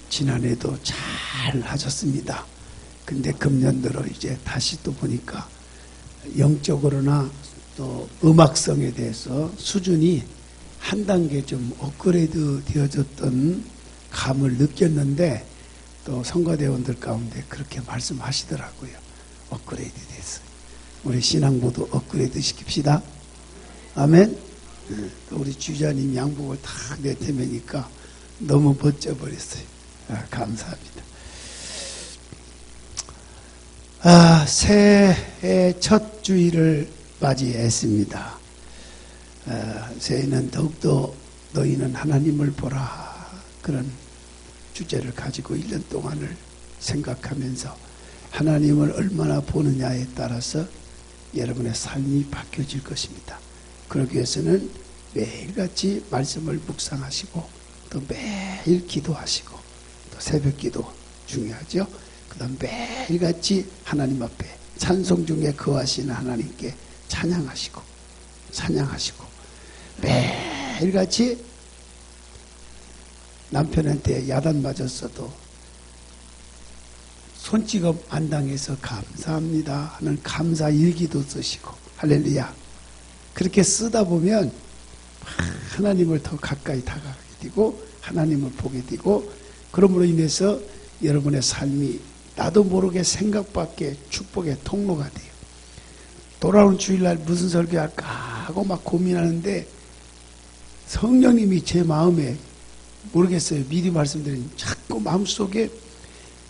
지난해도 잘 하셨습니다. 근데 금년 들어 이제 다시 또 보니까 영적으로나 또 음악성에 대해서 수준이 한 단계 좀 업그레이드 되어졌던 감을 느꼈는데 또 성가대원들 가운데 그렇게 말씀하시더라고요. 업그레이드 됐어요. 우리 신앙부도 업그레이드 시킵시다. 아멘. 또 우리 주자님 양복을 탁 내태매니까 너무 멋져버렸어요. 감사합니다. 새해 첫 주일을 맞이했습니다. 새해는 더욱더 너희는 하나님을 보라, 그런 주제를 가지고 1년 동안을 생각하면서 하나님을 얼마나 보느냐에 따라서 여러분의 삶이 바뀌어질 것입니다. 그러기 위해서는 매일같이 말씀을 묵상하시고 또 매일 기도하시고 또 새벽 기도 중요하죠. 그 다음 매일같이 하나님 앞에 찬송 중에 거하시는 하나님께 찬양하시고 매일같이 남편한테 야단 맞았어도 손찌검 안 당해서 감사합니다 하는 감사 일기도 쓰시고, 할렐루야. 그렇게 쓰다 보면 하나님을 더 가까이 다가가게 되고 하나님을 보게 되고, 그러므로 인해서 여러분의 삶이 나도 모르게 생각밖에 축복의 통로가 돼요. 돌아오는 주일날 무슨 설교할까 하고 막 고민하는데 성령님이 제 마음에, 모르겠어요, 미리 말씀드리면 자꾸 마음속에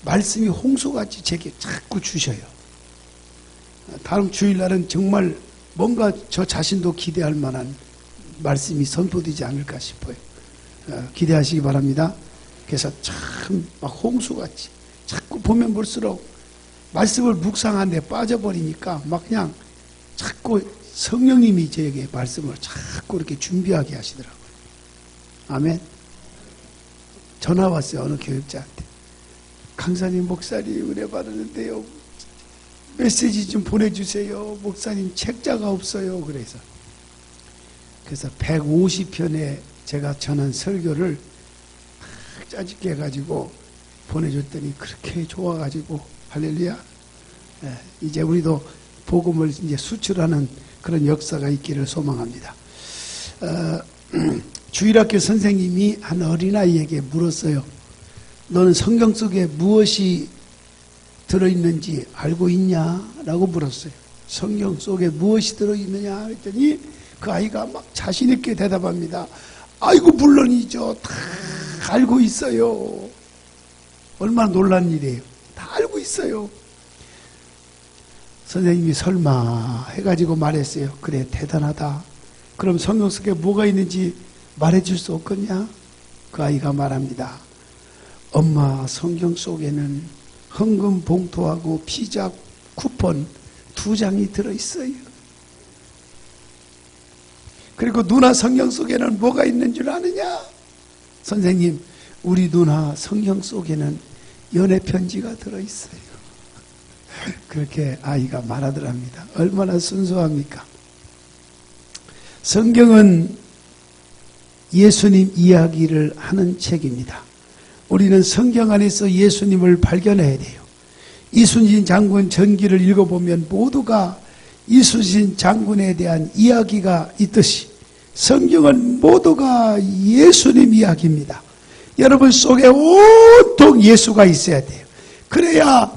말씀이 홍수같이 제게 자꾸 주셔요. 다음 주일날은 정말 뭔가 저 자신도 기대할 만한 말씀이 선포되지 않을까 싶어요. 기대하시기 바랍니다. 그래서 참 막 홍수같이 자꾸 보면 볼수록 말씀을 묵상하는데 빠져버리니까 막 그냥 자꾸 성령님이 저에게 말씀을 자꾸 이렇게 준비하게 하시더라고요. 아멘. 전화 왔어요. 어느 교육자한테. 강사님, 목사님 은혜 받았는데요, 메시지 좀 보내주세요. 목사님 책자가 없어요. 그래서 150편에 제가 전한 설교를 짜집게 해가지고 보내줬더니 그렇게 좋아가지고, 할렐루야. 이제 우리도 복음을 이제 수출하는 그런 역사가 있기를 소망합니다. 주일학교 선생님이 한 어린아이에게 물었어요. 너는 성경 속에 무엇이 들어있는지 알고 있냐? 라고 물었어요. 성경 속에 무엇이 들어있느냐? 했더니 그 아이가 막 자신있게 대답합니다. 아이고, 물론이죠. 다 알고 있어요. 얼마나 놀란 일이에요. 다 알고 있어요. 선생님이 설마 해가지고 말했어요. 그래, 대단하다. 그럼 성경 속에 뭐가 있는지 말해줄 수 없겠냐? 그 아이가 말합니다. 엄마, 성경 속에는 헌금 봉투하고 피자 쿠폰 2장이 들어있어요. 그리고 누나 성경 속에는 뭐가 있는 줄 아느냐? 선생님, 우리 누나 성경 속에는 연애 편지가 들어있어요. 그렇게 아이가 말하더랍니다. 얼마나 순수합니까? 성경은 예수님 이야기를 하는 책입니다. 우리는 성경 안에서 예수님을 발견해야 돼요. 이순신 장군 전기를 읽어보면 모두가 이순신 장군에 대한 이야기가 있듯이 성경은 모두가 예수님 이야기입니다. 여러분 속에 온통 예수가 있어야 돼요. 그래야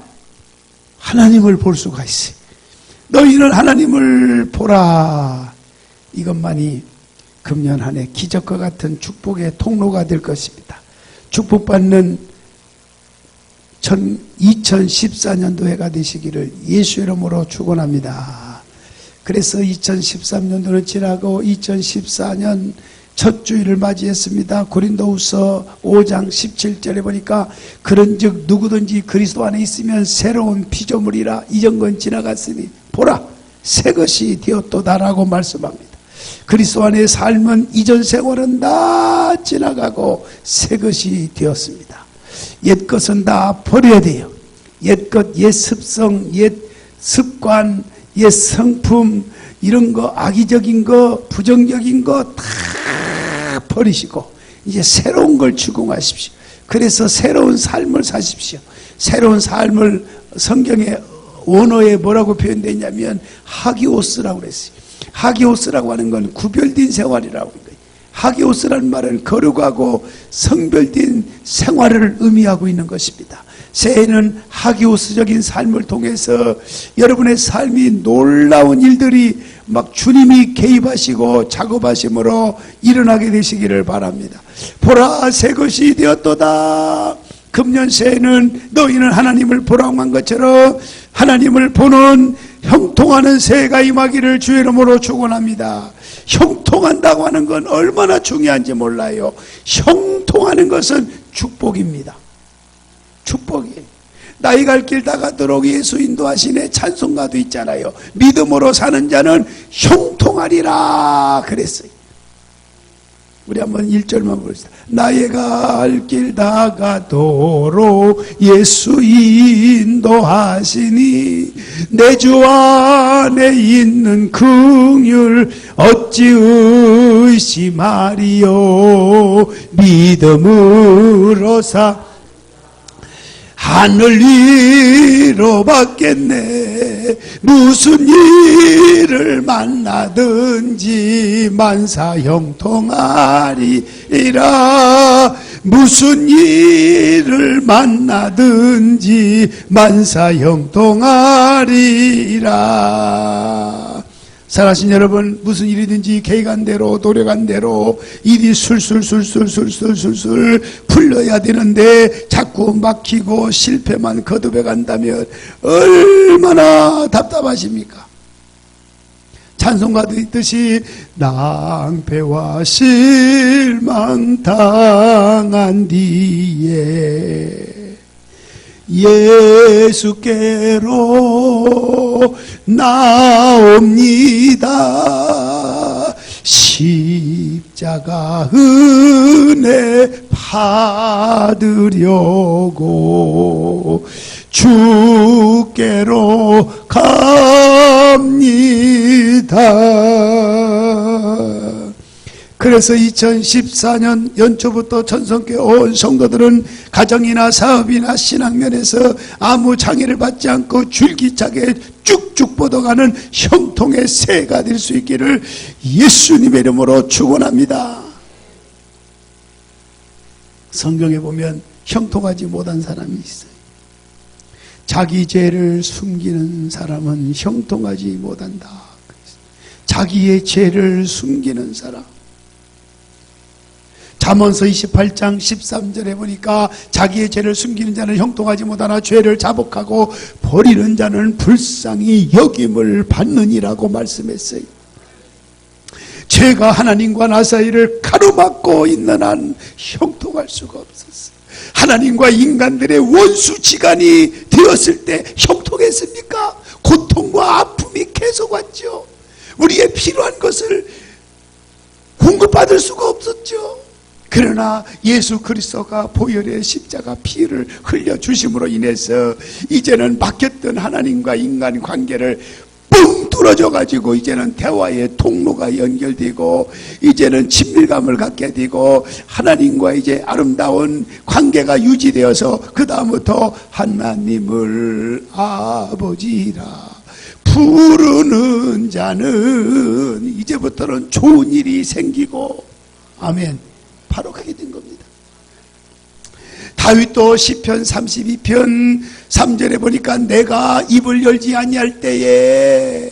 하나님을 볼 수가 있어요. 너희는 하나님을 보라. 이것만이 금년 한 해 기적과 같은 축복의 통로가 될 것입니다. 축복받는 2014년도 해가 되시기를 예수 이름으로 축원합니다. 그래서 2013년도를 지나고 2014년 첫 주일을 맞이했습니다. 고린도후서 5장 17절에 보니까 그런즉 누구든지 그리스도 안에 있으면 새로운 피조물이라 이전 건 지나갔으니 보라 새 것이 되었도다라고 말씀합니다. 그리스도 안의 삶은 이전 생활은 다 지나가고 새 것이 되었습니다. 옛 것은 다 버려야 돼요. 옛 것, 옛 습성, 옛 습관, 옛 성품, 이런 거, 악의적인 거, 부정적인 거 다 버리시고 이제 새로운 걸 추구하십시오. 그래서 새로운 삶을 사십시오. 새로운 삶을 성경의 원어에 뭐라고 표현되냐면 하기오스라고 그랬어요. 하기오스라고 하는 건 구별된 생활이라고 하는 거예요. 하기오스라는 말은 거룩하고 성별된 생활을 의미하고 있는 것입니다. 새해는 하기오스적인 삶을 통해서 여러분의 삶이 놀라운 일들이 막 주님이 개입하시고 작업하심으로 일어나게 되시기를 바랍니다. 보라, 새 것이 되었도다. 금년 새해는 너희는 하나님을 보라고 한 것처럼 하나님을 보는 형통하는 새해가 임하기를 주의 이름으로 축원합니다. 형통한다고 하는 건 얼마나 중요한지 몰라요. 형통하는 것은 축복입니다. 축복이에요. 나이 갈 길 다 가도록 예수 인도하시네 찬송가도 있잖아요. 믿음으로 사는 자는 형통하리라 그랬어요. 우리 한번 1절만 보시다. 나의 갈 길 다 가도록 예수 인도하시니 내 주 안에 있는 긍휼 어찌 의심하리요. 믿음으로 하늘 위로 받겠네. 무슨 일을 만나든지 만사 형통하리라. 무슨 일을 만나든지 만사 형통하리라. 사랑하신 여러분, 무슨 일이든지 계획한 대로 노력한 대로 일이 술술 풀려야 되는데 자꾸 막히고 실패만 거듭해 간다면 얼마나 답답하십니까? 찬송가도 있듯이 낭패와 실망 당한 뒤에 예수께로 나옵니다. 십자가 은혜 받으려고 주께로 갑니다. 그래서 2014년 연초부터 천성교회 온 성도들은 가정이나 사업이나 신앙면에서 아무 장애를 받지 않고 줄기차게 쭉쭉 뻗어가는 형통의 새해가 될 수 있기를 예수님의 이름으로 축원합니다. 성경에 보면 형통하지 못한 사람이 있어요. 자기 죄를 숨기는 사람은 형통하지 못한다. 자기의 죄를 숨기는 사람. 잠언서 28장 13절에 보니까 자기의 죄를 숨기는 자는 형통하지 못하나 죄를 자복하고 버리는 자는 불쌍히 여김을 받느니라고 말씀했어요. 죄가 하나님과 나 사이를 가로막고 있는 한 형통할 수가 없었어요. 하나님과 인간들의 원수지간이 되었을 때 형통했습니까? 고통과 아픔이 계속 왔죠. 우리의 필요한 것을 공급받을 수가 없었죠. 그러나 예수 그리스도가 보혈의 십자가 피를 흘려주심으로 인해서 이제는 막혔던 하나님과 인간 관계를 뻥 뚫어져 가지고 이제는 대화의 통로가 연결되고 이제는 친밀감을 갖게 되고 하나님과 이제 아름다운 관계가 유지되어서 그 다음부터 하나님을 아버지라 부르는 자는 이제부터는 좋은 일이 생기고 아멘. 바로 가게 된 겁니다. 다윗도 시편 32편 3절에 보니까 내가 입을 열지 아니할 때에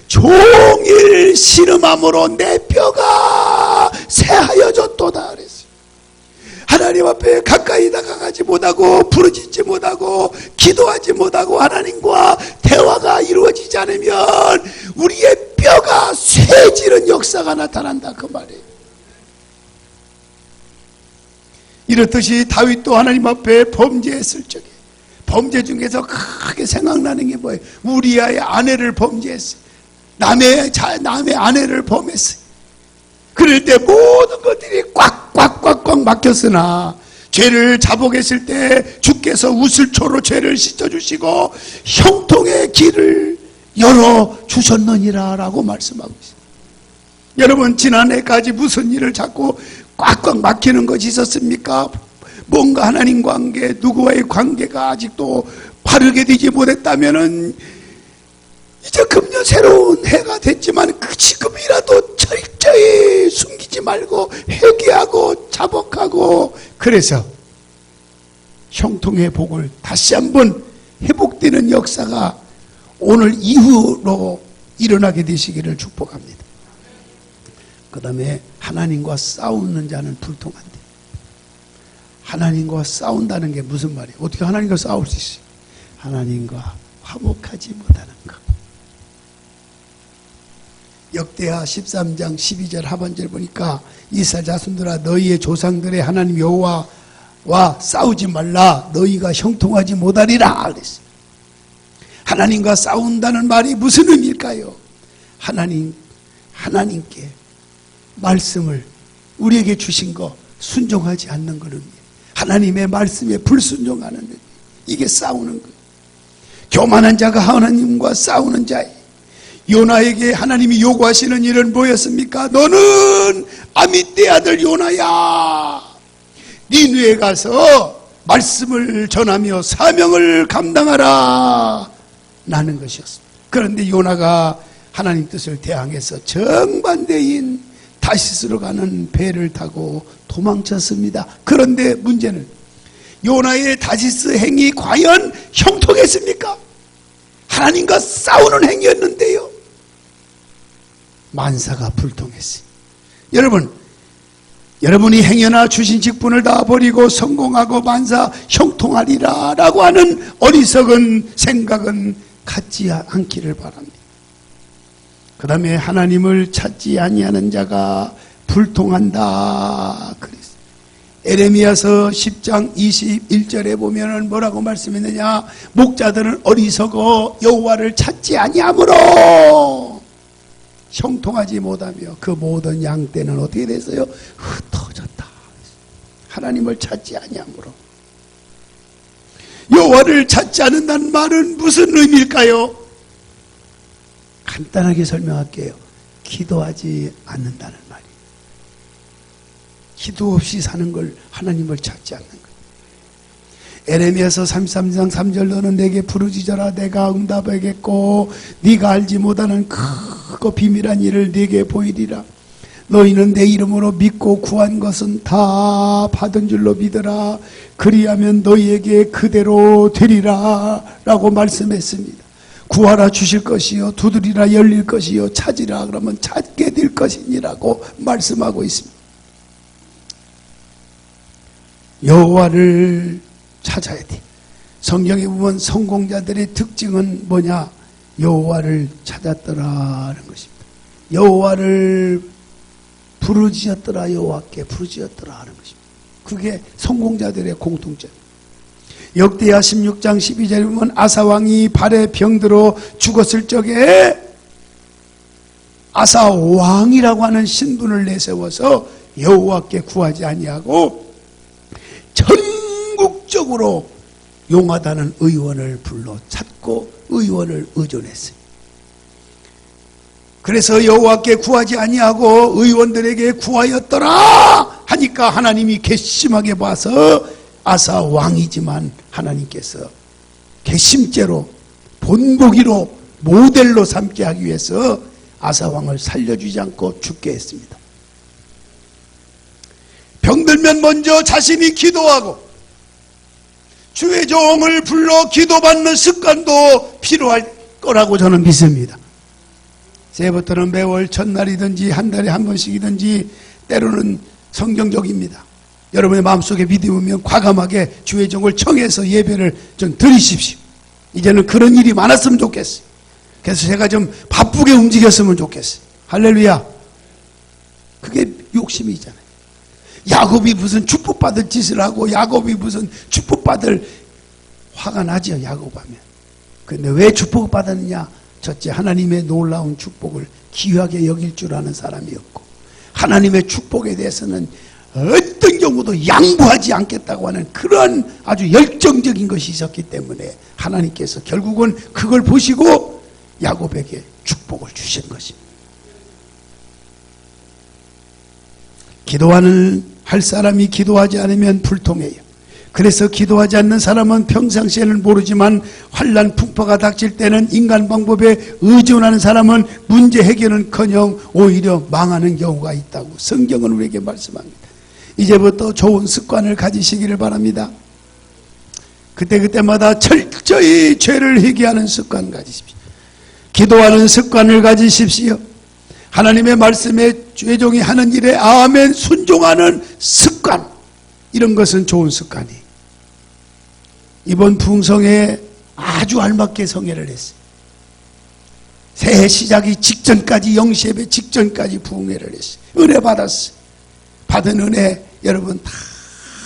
종일 신음함으로 내 뼈가 새하여졌도다 그랬어요. 하나님 앞에 가까이 다가가지 못하고 부르짖지 못하고 기도하지 못하고 하나님과 대화가 이루어지지 않으면 우리의 뼈가 쇠지는 역사가 나타난다 그 말이에요. 이렇듯이 다윗도 하나님 앞에 범죄했을 적에 범죄 중에서 크게 생각나는 게 뭐예요? 우리아의 아내를 범죄했어요. 남의 아내를 범했어요. 그럴 때 모든 것들이 꽉 막혔으나 죄를 자복했을 때 주께서 우슬초로 죄를 씻어주시고 형통의 길을 열어주셨느니라 라고 말씀하고 있어요. 여러분 지난해까지 무슨 일을 자꾸 꽉꽉 막히는 것이 있었습니까? 뭔가 하나님 관계, 누구와의 관계가 아직도 바르게 되지 못했다면은 이제 금년 새로운 해가 됐지만 그 지금이라도 철저히 숨기지 말고 회개하고 자복하고, 그래서 형통의 복을 다시 한번 회복되는 역사가 오늘 이후로 일어나게 되시기를 축복합니다. 그 다음에 하나님과 싸우는 자는 불통한데, 하나님과 싸운다는 게 무슨 말이에요? 어떻게 하나님과 싸울 수 있어요? 하나님과 화목하지 못하는 것. 역대하 13장 12절 하반절 보니까 이스라엘 자손들아 너희의 조상들의 하나님 여호와와 싸우지 말라, 너희가 형통하지 못하리라 그랬어요. 하나님과 싸운다는 말이 무슨 의미일까요? 하나님께 말씀을 우리에게 주신 거 순종하지 않는 걸 의미해요. 하나님의 말씀에 불순종하는 의미. 이게 싸우는 거예요. 교만한 자가 하나님과 싸우는 자예요. 요나에게 하나님이 요구하시는 일은 뭐였습니까? 너는 아미떼 아들 요나야, 니느에 가서 말씀을 전하며 사명을 감당하라 라는 것이었습니다. 그런데 요나가 하나님 뜻을 대항해서 정반대인 다시스로 가는 배를 타고 도망쳤습니다. 그런데 문제는 요나의 다시스 행위 과연 형통했습니까? 하나님과 싸우는 행위였는데요, 만사가 불통했어요. 여러분이 행여나 주신 직분을 다 버리고 성공하고 만사 형통하리라 라고 하는 어리석은 생각은 갖지 않기를 바랍니다. 그 다음에 하나님을 찾지 아니하는 자가 불통한다 그랬어요. 에레미야서 10장 21절에 보면은 뭐라고 말씀했느냐? 목자들은 어리석어 여호와를 찾지 아니하므로 형통하지 못하며 그 모든 양떼는 어떻게 됐어요? 흩어졌다. 하나님을 찾지 아니하므로. 여호와를 찾지 않는다는 말은 무슨 의미일까요? 간단하게 설명할게요. 기도하지 않는다는 말이에요. 기도 없이 사는 걸 하나님을 찾지 않는 거예요. 에레미야서 33장 3절 너는 내게 부르짖어라 내가 응답하겠고 네가 알지 못하는 크고 비밀한 일을 네게 보이리라. 너희는 내 이름으로 믿고 구한 것은 다 받은 줄로 믿어라. 그리하면 너희에게 그대로 되리라 라고 말씀했습니다. 구하라 주실 것이요 두드리라 열릴 것이요 찾으라 그러면 찾게 될 것이니라고 말씀하고 있습니다. 여호와를 찾아야 돼. 성경에 보면 성공자들의 특징은 뭐냐? 여호와를 찾았더라는 것입니다. 여호와를 부르짖었더라, 여호와께 부르짖었더라 하는 것입니다. 그게 성공자들의 공통점. 역대하 16장 12절에 보면 아사왕이 발에 병들어 죽었을 적에 아사왕이라고 하는 신분을 내세워서 여호와께 구하지 아니하고 전국적으로 용하다는 의원을 불러 찾고 의원을 의존했어요. 그래서 여호와께 구하지 아니하고 의원들에게 구하였더라 하니까 하나님이 괘씸하게 봐서 아사 왕이지만 하나님께서 괘씸죄로 본보기로 모델로 삼게 하기 위해서 아사 왕을 살려주지 않고 죽게 했습니다. 병들면 먼저 자신이 기도하고 주의 종을 불러 기도받는 습관도 필요할 거라고 저는 믿습니다. 새해부터는 매월 첫날이든지 한 달에 한 번씩이든지 때로는 성경적입니다. 여러분의 마음속에 믿으면 과감하게 주의 종을 청해서 예배를 좀 드리십시오. 이제는 그런 일이 많았으면 좋겠어요. 그래서 제가 좀 바쁘게 움직였으면 좋겠어요. 할렐루야. 그게 욕심이잖아요. 야곱이 무슨 축복받을 짓을 하고 야곱이 무슨 축복받을 화가 나죠. 야곱하면. 근데 왜 축복을 받았느냐? 첫째 하나님의 놀라운 축복을 귀하게 여길 줄 아는 사람이었고 하나님의 축복에 대해서는 어떤 경우도 양보하지 않겠다고 하는 그런 아주 열정적인 것이 있었기 때문에 하나님께서 결국은 그걸 보시고 야곱에게 축복을 주신 것입니다. 기도하는 할 사람이 기도하지 않으면 불통해요. 그래서 기도하지 않는 사람은 평상시에는 모르지만 환난 풍파가 닥칠 때는 인간 방법에 의존하는 사람은 문제 해결은커녕 오히려 망하는 경우가 있다고 성경은 우리에게 말씀합니다. 이제부터 좋은 습관을 가지시기를 바랍니다. 그때마다 철저히 죄를 회개하는 습관 가지십시오. 기도하는 습관을 가지십시오. 하나님의 말씀에 죄종이 하는 일에 아멘 순종하는 습관, 이런 것은 좋은 습관이에요. 이번 부흥성회에 아주 알맞게 성회를 했어요. 새해 시작이 직전까지, 영시예배 직전까지 부흥회를 했어요. 은혜 받았어요. 받은 은혜 여러분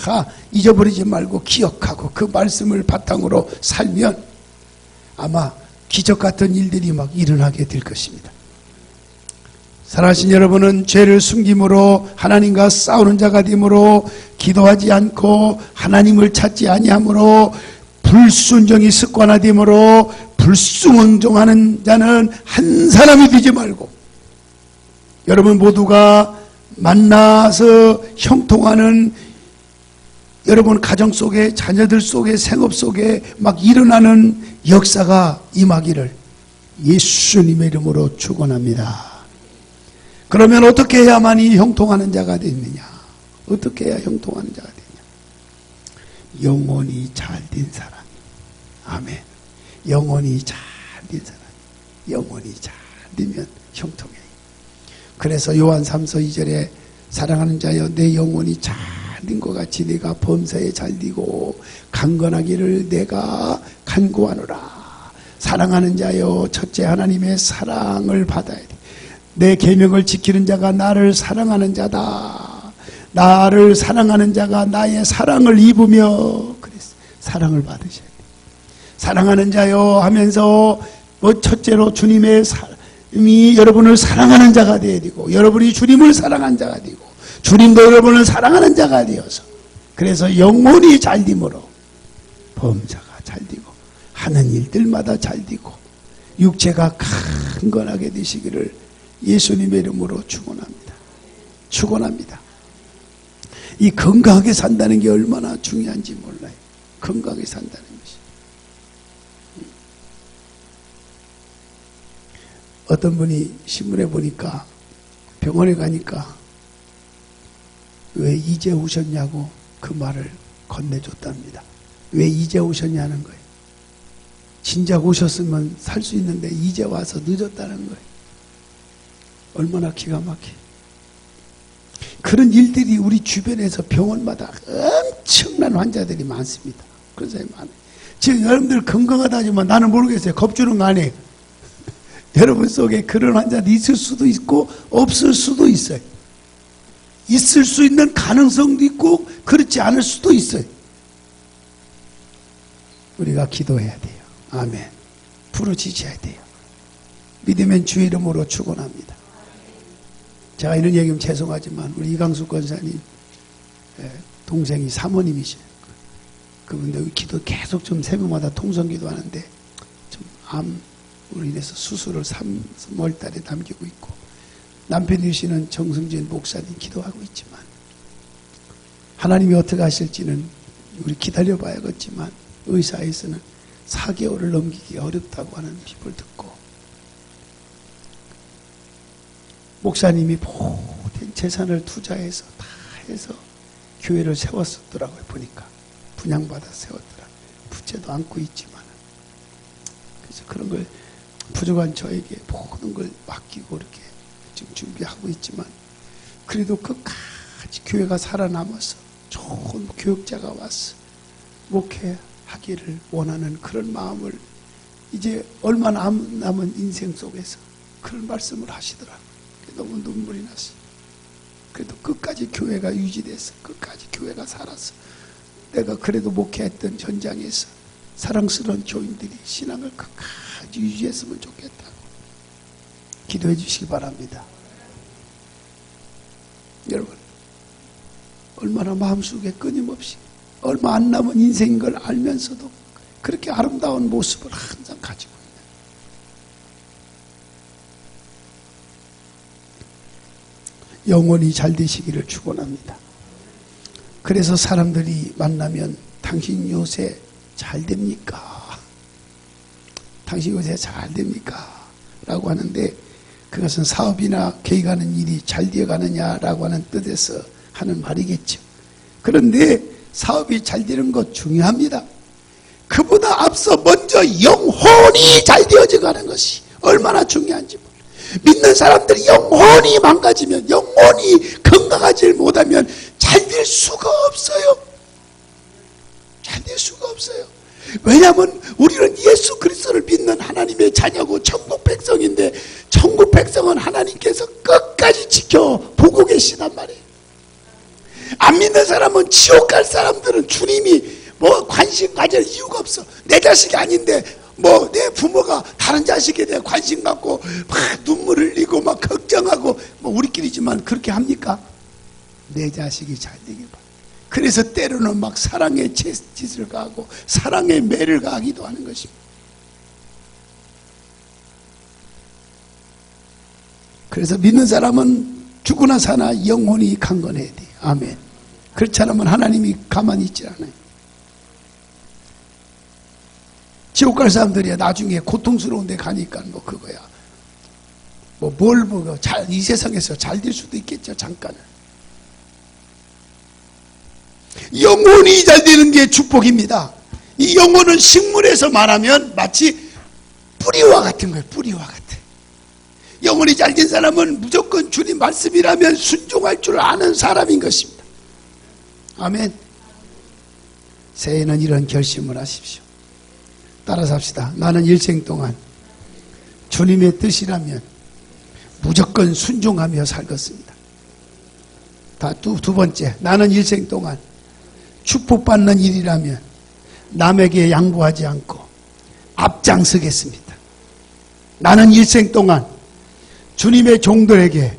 다 잊어버리지 말고 기억하고 그 말씀을 바탕으로 살면 아마 기적 같은 일들이 막 일어나게 될 것입니다. 사랑하신 여러분은 죄를 숨김으로 하나님과 싸우는 자가 되므로 기도하지 않고 하나님을 찾지 아니하므로 불순종이 습관화되므로 불순종하는 자는 한 사람이 되지 말고 여러분 모두가 만나서 형통하는 여러분 가정 속에 자녀들 속에 생업 속에 막 일어나는 역사가 임하기를 예수님의 이름으로 축원합니다. 그러면 어떻게 해야만이 형통하는 자가 되느냐? 어떻게 해야 형통하는 자가 되느냐? 영혼이 잘된 사람. 아멘. 영혼이 잘된 사람. 영혼이 잘되면 형통해. 그래서 요한 3서 2절에 사랑하는 자여 내 영혼이 잘된 것 같이 내가 범사에 잘되고 강건하기를 내가 간구하노라. 사랑하는 자여 첫째 하나님의 사랑을 받아야 돼. 내 계명을 지키는 자가 나를 사랑하는 자다. 나를 사랑하는 자가 나의 사랑을 입으며 그랬어. 사랑을 받으셔야 돼. 사랑하는 자여 하면서 첫째로 주님의 사랑이 여러분을 사랑하는 자가 되어야 되고 여러분이 주님을 사랑한 자가 되고 주님도 여러분을 사랑하는 자가 되어서 그래서 영혼이 잘됨으로 범사가 잘되고 하는 일들마다 잘되고 육체가 강건하게 되시기를 예수님의 이름으로 축원합니다. 축원합니다. 이 건강하게 산다는 게 얼마나 중요한지 몰라요. 건강하게 산다는 것이. 어떤 분이 신문에 보니까 병원에 가니까 왜 이제 오셨냐고 그 말을 건네줬답니다. 왜 이제 오셨냐는 거예요. 진작 오셨으면 살 수 있는데 이제 와서 늦었다는 거예요. 얼마나 기가 막혀. 그런 일들이 우리 주변에서 병원마다 엄청난 환자들이 많습니다. 그런 사람이 많아요. 지금 여러분들 건강하다 하지만 나는 모르겠어요. 겁주는 거 아니에요. 여러분 속에 그런 환자들이 있을 수도 있고 없을 수도 있어요. 있을 수 있는 가능성도 있고 그렇지 않을 수도 있어요. 우리가 기도해야 돼요. 아멘. 부르짖어야 돼요. 믿으면 주의 이름으로 축원합니다. 제가 이런 얘기하면 죄송하지만 우리 이강수 권사님 동생이 사모님이셔요. 그분들 기도 계속 좀 새벽마다 통성기도 하는데 좀 암으로 인해서 수술을 3월 달에 남기고 있고 남편이시는 정승진 목사님 기도하고 있지만 하나님이 어떻게 하실지는 우리 기다려봐야겠지만 의사에서는 4개월을 넘기기가 어렵다고 하는 비법을 듣고 목사님이 모든 재산을 투자해서 다 해서 교회를 세웠었더라고요. 보니까 분양받아 세웠더라. 부채도 안고 있지만 그래서 그런 걸 부족한 저에게 모든 걸 맡기고 이렇게 지금 준비하고 있지만 그래도 끝까지 교회가 살아남아서 좋은 교육자가 와서 목회하기를 원하는 그런 마음을 이제 얼마 남은 인생 속에서 그런 말씀을 하시더라고요. 너무 눈물이 났어요. 그래도 끝까지 교회가 유지돼서 끝까지 교회가 살아서 내가 그래도 목회했던 현장에서 사랑스러운 교인들이 신앙을 끝까지 유지했으면 좋겠다고 기도해 주시기 바랍니다. 여러분 얼마나 마음속에 끊임없이 얼마 안 남은 인생인 걸 알면서도 그렇게 아름다운 모습을 항상 가지고 영혼이 잘 되시기를 축원합니다. 그래서 사람들이 만나면 당신 요새 잘 됩니까? 당신 요새 잘 됩니까? 라고 하는데 그것은 사업이나 계획하는 일이 잘 되어가느냐라고 하는 뜻에서 하는 말이겠죠. 그런데 사업이 잘 되는 것 중요합니다. 그보다 앞서 먼저 영혼이 잘 되어져 가는 것이 얼마나 중요한지 몰라요. 믿는 사람들이 영혼이 망가지면, 영혼이 건강하지 못하면 잘 될 수가 없어요. 잘 될 수가 없어요. 왜냐하면 우리는 예수 그리스도를 믿는 하나님의 자녀고 천국 백성인데, 천국 백성은 하나님께서 끝까지 지켜보고 계시단 말이에요. 안 믿는 사람은, 지옥 갈 사람들은 주님이 뭐 관심 가질 이유가 없어. 내 자식이 아닌데 뭐 내 부모가 다른 자식에 대해 관심 갖고 막 눈물 흘리고 막 걱정하고, 뭐 우리끼리지만 그렇게 합니까? 내 자식이 잘 되길 바라. 그래서 때로는 막 사랑의 짓을 가하고 사랑의 매를 가하기도 하는 것입니다. 그래서 믿는 사람은 죽으나 사나 영혼이 강건해야 돼요. 아멘. 그렇지 않으면 하나님이 가만히 있지 않아요. 지옥 갈 사람들이야 나중에 고통스러운 데 가니까 뭐 그거야. 뭐 뭘 보고 이 세상에서 잘 될 수도 있겠죠, 잠깐은. 영혼이 잘 되는 게 축복입니다. 이 영혼은 식물에서 말하면 마치 뿌리와 같은 거예요. 뿌리와 같아. 영혼이 잘 된 사람은 무조건 주님 말씀이라면 순종할 줄 아는 사람인 것입니다. 아멘. 새해에는 이런 결심을 하십시오. 따라서 합시다. 나는 일생 동안 주님의 뜻이라면 무조건 순종하며 살겠습니다. 두 번째, 나는 일생 동안 축복받는 일이라면 남에게 양보하지 않고 앞장서겠습니다. 나는 일생 동안 주님의 종들에게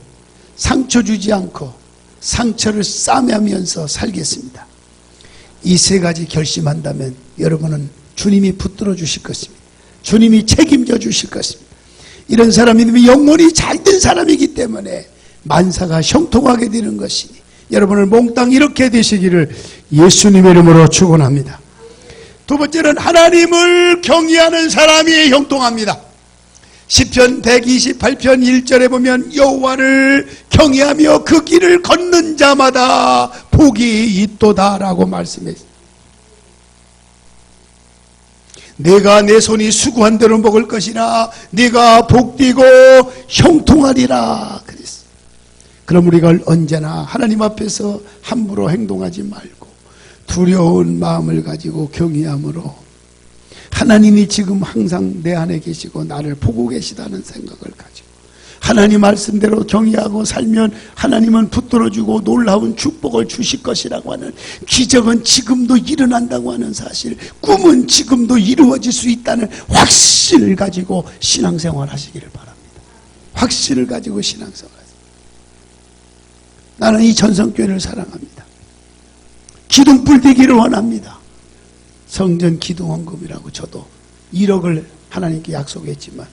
상처 주지 않고 상처를 싸매면서 살겠습니다. 이 세 가지 결심한다면 여러분은 주님이 붙들어 주실 것입니다. 주님이 책임져 주실 것입니다. 이런 사람이 영혼이 잘된 사람이기 때문에 만사가 형통하게 되는 것이니 여러분을 몽땅 이렇게 되시기를 예수님의 이름으로 축원합니다. 두 번째는 하나님을 경외하는 사람이 형통합니다. 시편 128편 1절에 보면 여호와를 경외하며 그 길을 걷는 자마다 복이 있도다라고 말씀했습니다. 내가 내 손이 수고한 대로 먹을 것이나 네가 복되고 형통하리라 그랬어요. 그럼 우리가 언제나 하나님 앞에서 함부로 행동하지 말고 두려운 마음을 가지고 경외함으로 하나님이 지금 항상 내 안에 계시고 나를 보고 계시다는 생각을 가지고 하나님 말씀대로 경외하고 살면 하나님은 붙들어주고 놀라운 축복을 주실 것이라고 하는 기적은 지금도 일어난다고 하는 사실, 꿈은 지금도 이루어질 수 있다는 확신을 가지고 신앙생활 하시기를 바랍니다. 확신을 가지고 신앙생활 하세요. 나는 이 전성교회를 사랑합니다. 기둥불 되기를 원합니다. 성전 기둥헌금이라고 저도 1억을 하나님께 약속했지만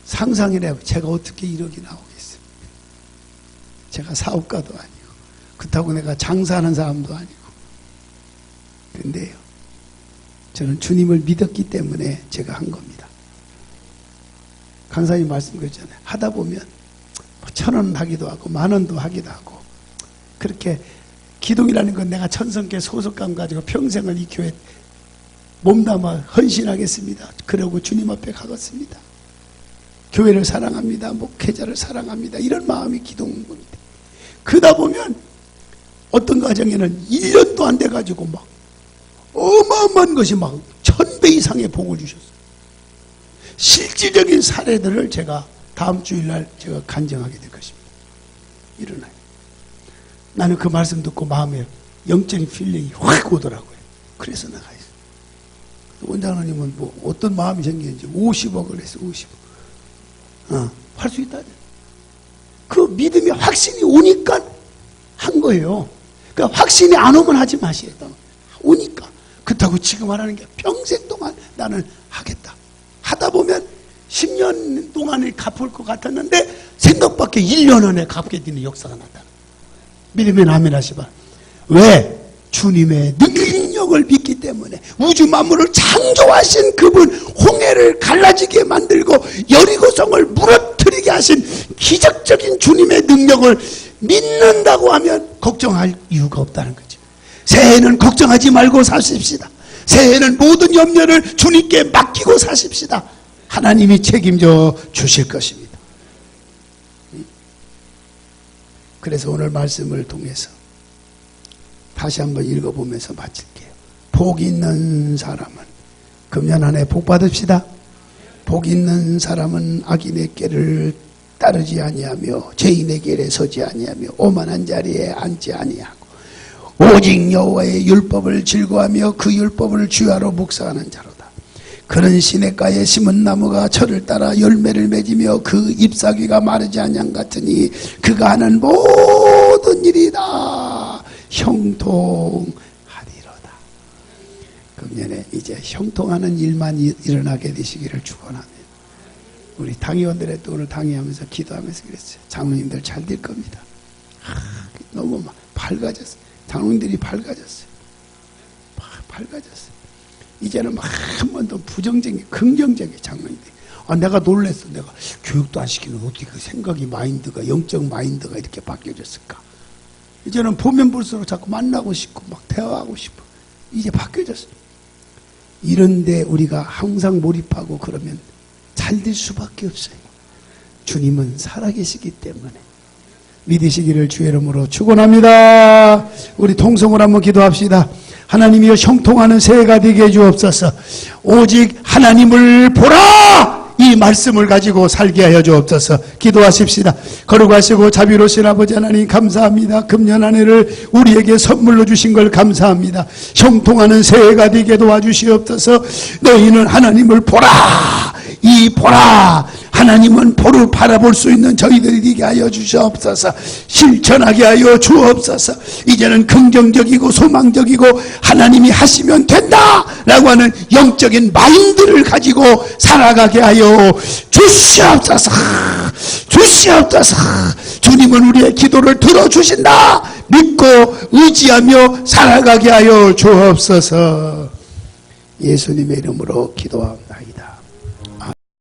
상상이래요. 제가 어떻게 1억이 나오겠어요. 제가 사업가도 아니고 그렇다고 내가 장사하는 사람도 아니고. 그런데요, 저는 주님을 믿었기 때문에 제가 한 겁니다. 강사님 말씀드렸잖아요. 하다 보면 1,000원 하기도 하고 10,000원도 하기도 하고, 그렇게 기둥이라는 건 내가 천성교 소속감 가지고 평생을 이 교회 몸담아 헌신하겠습니다. 그러고 주님 앞에 가겠습니다. 교회를 사랑합니다. 목회자를 사랑합니다. 이런 마음이 기도문입니다. 그러다 보면 어떤 가정에는 1년도 안 돼가지고 막 어마어마한 것이 막 1000배 이상의 복을 주셨어요. 실질적인 사례들을 제가 다음 주일날 제가 간증하게 될 것입니다. 일어나요. 나는 그 말씀 듣고 마음에 영적인 필링이 확 오더라고요. 그래서 나가 있어요. 원장님은 뭐 어떤 마음이 생겼는지 50억을 했어요. 50억. 할 수 있다. 그 믿음이 확신이 오니까 한 거예요. 그러니까 확신이 안 오면 하지 마시오. 오니까. 그렇다고 지금 하라는 게 평생 동안 나는 하겠다. 하다 보면 10년 동안에 갚을 것 같았는데 생각밖에 1년 안에 갚게 되는 역사가 나타나. 믿으면 아멘 하시바. 왜? 주님의 능력이 성령을 믿기 때문에 우주 만물을 창조하신 그분, 홍해를 갈라지게 만들고 여리고성을 무너뜨리게 하신 기적적인 주님의 능력을 믿는다고 하면 걱정할 이유가 없다는 거죠. 새해는 걱정하지 말고 사십시다. 새해는 모든 염려를 주님께 맡기고 사십시다. 하나님이 책임져 주실 것입니다. 그래서 오늘 말씀을 통해서 다시 한번 읽어보면서 마칠게요. 복 있는 사람은, 금년 한 해 복 받읍시다. 복 있는 사람은 악인의 길을 따르지 아니하며 죄인의 길에 서지 아니하며 오만한 자리에 앉지 아니하고 오직 여호와의 율법을 즐거워하며 그 율법을 주야로 묵상하는 자로다. 그는 시냇가에 심은 나무가 철을 따라 열매를 맺으며 그 잎사귀가 마르지 아니한 같으니 그가 하는 모든 일이 다 형통하리로다. 금년에 이제 형통하는 일만 일어나게 되시기를 축원합니다. 우리 당의원들의 또 오늘 당의하면서 기도하면서 그랬어요. 장로님들 잘 될 겁니다. 너무 밝아졌어요. 장로님들이 밝아졌어요. 밝아졌어요. 이제는 막 한 번도 부정적인, 긍정적인 장로님들이. 내가 놀랬어. 내가 교육도 안 시키는 어떻게 그 생각이, 마인드가, 영적 마인드가 이렇게 바뀌어졌을까. 이제는 보면 볼수록 자꾸 만나고 싶고 막 대화하고 싶어. 이제 바뀌어졌어요. 이런데 우리가 항상 몰입하고 그러면 잘 될 수밖에 없어요. 주님은 살아계시기 때문에 믿으시기를 주의 이름으로 축원합니다. 우리 통성으로 한번 기도합시다. 하나님이여, 형통하는 새해가 되게 해주옵소서. 오직 하나님을 보라! 이 말씀을 가지고 살게 하여 주옵소서. 기도하십시다. 거룩하시고 자비로우신 아버지 하나님, 감사합니다. 금년 한 해를 우리에게 선물로 주신 걸 감사합니다. 형통하는 새해가 되게 도와주시옵소서. 너희는 하나님을 보라! 이 보라! 하나님은 보를 바라볼 수 있는 저희들이 되게 하여 주시옵소서. 실천하게 하여 주옵소서. 이제는 긍정적이고 소망적이고 하나님이 하시면 된다 라고 하는 영적인 마인드를 가지고 살아가게 하여 주시옵소서. 주시옵소서. 주님은 우리의 기도를 들어주신다 믿고 의지하며 살아가게 하여 주옵소서. 예수님의 이름으로 기도합니다.